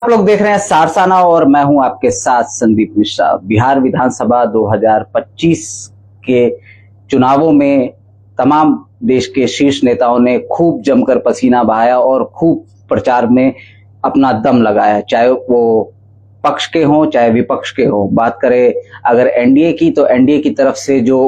आप लोग देख रहे हैं सारसाना और मैं हूं आपके साथ संदीप मिश्रा। बिहार विधानसभा 2025 के चुनावों में तमाम देश के शीर्ष नेताओं ने खूब जमकर पसीना बहाया और खूब प्रचार में अपना दम लगाया, चाहे वो पक्ष के हों चाहे विपक्ष के हों। बात करें अगर एनडीए की, तो एनडीए की तरफ से जो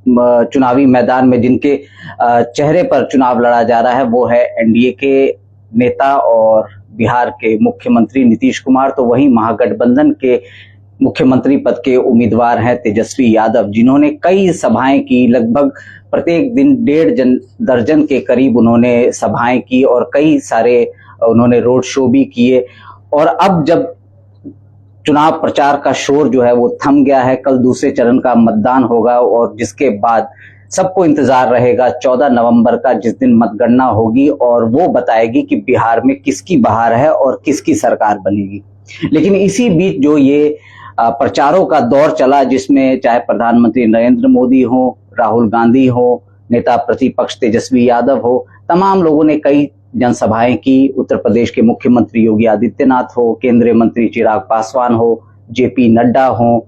चुनावी मैदान में जिनके चेहरे पर चुनाव लड़ा जा रहा है वो है एनडीए के नेता और बिहार के मुख्यमंत्री नीतीश कुमार। तो वहीं महागठबंधन के मुख्यमंत्री पद के उम्मीदवार हैं तेजस्वी यादव, जिन्होंने कई सभाएं की, लगभग प्रत्येक दिन 1.5 दर्जन के करीब उन्होंने सभाएं की और कई सारे उन्होंने रोड शो भी किए। और अब जब चुनाव प्रचार का शोर जो है वो थम गया है, कल दूसरे चरण का मतदान होगा और जिसके बाद सबको इंतजार रहेगा 14 नवंबर का, जिस दिन मतगणना होगी और वो बताएगी कि बिहार में किसकी बहार है और किसकी सरकार बनेगी। लेकिन इसी बीच जो ये प्रचारों का दौर चला, जिसमें चाहे प्रधानमंत्री नरेंद्र मोदी हो, राहुल गांधी हो, नेता प्रतिपक्ष तेजस्वी यादव हो, तमाम लोगों ने कई जनसभाएं की। उत्तर प्रदेश के मुख्यमंत्री योगी आदित्यनाथ हो, केंद्रीय मंत्री चिराग पासवान हो, जेपी नड्डा हो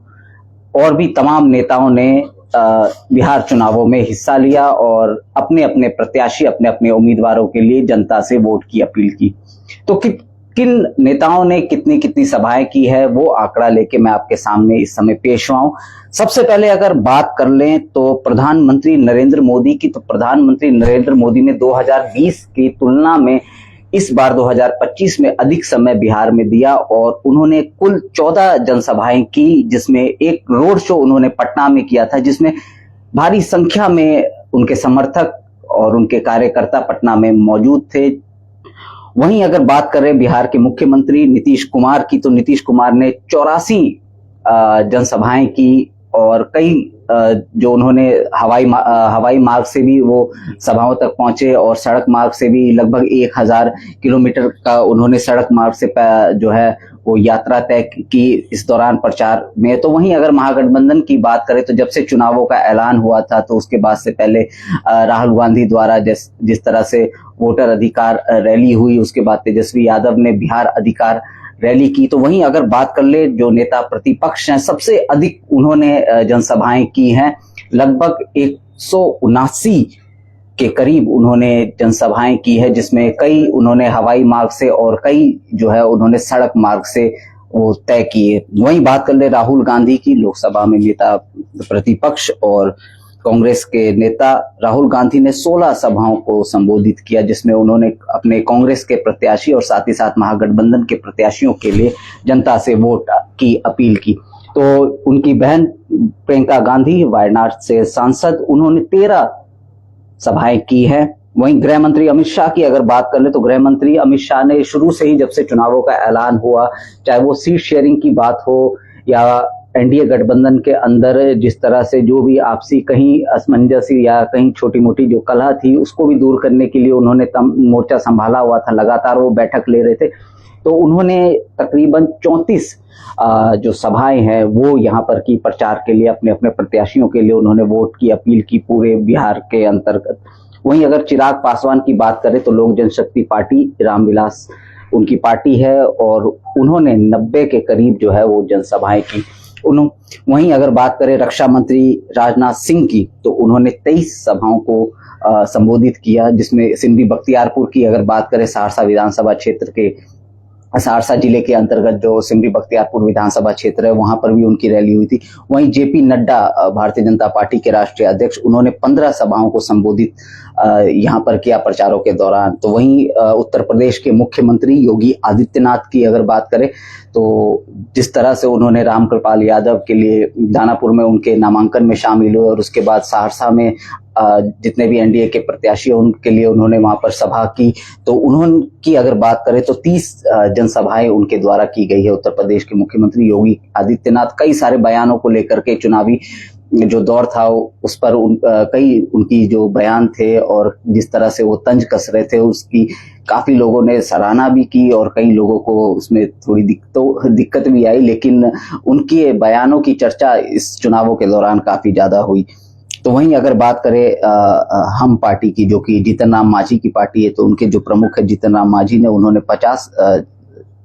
और भी तमाम नेताओं ने बिहार चुनावों में हिस्सा लिया और अपने अपने प्रत्याशी, अपने अपने उम्मीदवारों के लिए जनता से वोट की अपील की। तो किन नेताओं ने कितनी कितनी सभाएं की है वो आंकड़ा लेके मैं आपके सामने इस समय पेश हुआ हूं। सबसे पहले अगर बात कर लें तो प्रधानमंत्री नरेंद्र मोदी की, तो प्रधानमंत्री नरेंद्र मोदी ने 2020 की तुलना में इस बार 2025 में अधिक समय बिहार में दिया और उन्होंने कुल 14 जनसभाएं की, जिसमें एक रोड शो उन्होंने पटना में किया था, जिसमें भारी संख्या में उनके समर्थक और उनके कार्यकर्ता पटना में मौजूद थे। वहीं अगर बात करें बिहार के मुख्यमंत्री नीतीश कुमार की, तो नीतीश कुमार ने 84 जनसभाएं की और कई जो उन्होंने हवाई मार्ग से भी वो सभाओं तक पहुंचे और सड़क मार्ग से भी लगभग 1000 किलोमीटर का उन्होंने सड़क मार्ग से जो है वो यात्रा तय की इस दौरान प्रचार में। तो वहीं अगर महागठबंधन की बात करें तो जब से चुनावों का ऐलान हुआ था तो उसके बाद से पहले राहुल गांधी द्वारा जिस तरह से वोटर अधिकार रैली हुई, उसके बाद तेजस्वी यादव ने बिहार अधिकार रैली की। तो वहीं अगर बात कर ले जो नेता प्रतिपक्ष हैं, सबसे अधिक उन्होंने जनसभाएं की हैं, लगभग 179 के करीब उन्होंने जनसभाएं की है, जिसमें कई उन्होंने हवाई मार्ग से और कई जो है उन्होंने सड़क मार्ग से वो तय किए। वहीं बात कर ले राहुल गांधी की, लोकसभा में नेता प्रतिपक्ष और कांग्रेस के नेता राहुल गांधी ने 16 सभाओं को संबोधित किया, जिसमें उन्होंने अपने कांग्रेस के प्रत्याशी और साथ ही साथ महागठबंधन के प्रत्याशियों के लिए जनता से वोट की अपील की। तो उनकी बहन प्रियंका गांधी, वायनाड से सांसद, उन्होंने 13 सभाएं की है। वहीं गृह मंत्री अमित शाह की अगर बात कर ले तो गृह मंत्री अमित शाह ने शुरू से ही, जब से चुनावों का ऐलान हुआ, चाहे वो सीट शेयरिंग की बात हो या एनडीए गठबंधन के अंदर जिस तरह से जो भी आपसी कहीं असमंजसी या कहीं छोटी मोटी जो कलह थी उसको भी दूर करने के लिए उन्होंने मोर्चा संभाला हुआ था, लगातार वो बैठक ले रहे थे। तो उन्होंने तकरीबन 34 जो सभाएं हैं वो यहाँ पर की प्रचार के लिए, अपने अपने प्रत्याशियों के लिए उन्होंने वोट की अपील की पूरे बिहार के अंतर्गत। वहीं अगर चिराग पासवान की बात करें तो लोक जनशक्ति पार्टी, रामविलास उनकी पार्टी है और उन्होंने 90 के करीब जो है वो जनसभाएं की। वहीं अगर बात करें रक्षा मंत्री राजनाथ सिंह की, तो उन्होंने 23 सभाओं को संबोधित किया, जिसमें सिमरी बख्तियारपुर की अगर बात करें, सहरसा विधानसभा क्षेत्र के, सहरसा जिले के अंतर्गत जो सिमरी बख्तियारपुर विधानसभा क्षेत्र है वहां पर भी उनकी रैली हुई थी। वहीं जेपी नड्डा, भारतीय जनता पार्टी के राष्ट्रीय अध्यक्ष, उन्होंने 15 सभाओं को संबोधित यहाँ पर किया प्रचारों के दौरान। तो वहीं उत्तर प्रदेश के मुख्यमंत्री योगी आदित्यनाथ की अगर बात करें तो जिस तरह से उन्होंने रामकृपाल यादव के लिए दानापुर में उनके नामांकन में शामिल हुए और उसके बाद सहरसा में जितने भी एनडीए के प्रत्याशी हैं उनके लिए उन्होंने वहां पर सभा की। तो उन्होंने अगर बात करें तो 30 जनसभाएं उनके द्वारा की गई है। उत्तर प्रदेश के मुख्यमंत्री योगी आदित्यनाथ कई सारे बयानों को लेकर के, चुनावी जो दौर था उस पर कई उनकी जो बयान थे और जिस तरह से वो तंज कस रहे थे उसकी काफी लोगों ने सराहना भी की और कई लोगों को उसमें थोड़ी दिक्कत भी आई, लेकिन उनके बयानों की चर्चा इस चुनावों के दौरान काफी ज्यादा हुई। तो वहीं अगर बात करें हम पार्टी की, जो कि जीतन राम मांझी की पार्टी है, तो उनके जो प्रमुख है जीतन राम मांझी ने, उन्होंने 50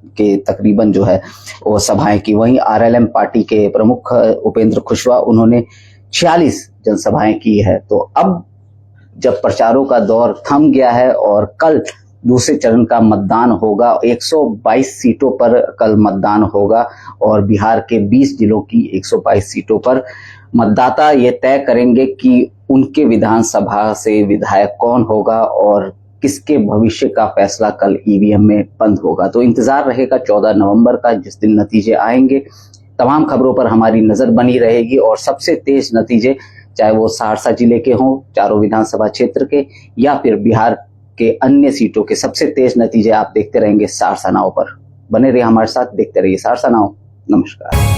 के तकरीबन जो है वो सभाएं की। वहीं आरएलएम पार्टी के प्रमुख उपेंद्र कुशवाहा, उन्होंने 46 जनसभाएं की है। तो अब जब प्रचारों का दौर थम गया है और कल दूसरे चरण का मतदान होगा, 122 सीटों पर कल मतदान होगा और बिहार के 20 जिलों की 122 सीटों पर मतदाता ये तय करेंगे कि उनके विधानसभा से विधायक कौन होगा और किसके भविष्य का फैसला कल ईवीएम में बंद होगा। तो इंतजार रहेगा 14 नवंबर का, जिस दिन नतीजे आएंगे। तमाम खबरों पर हमारी नजर बनी रहेगी और सबसे तेज नतीजे, चाहे वो सहरसा जिले के हों, चारों विधानसभा क्षेत्र के, या फिर बिहार के अन्य सीटों के, सबसे तेज नतीजे आप देखते रहेंगे सहरसा नाउ पर। बने रहिए हमारे साथ, देखते रहिए सहरसा नाउ। नमस्कार।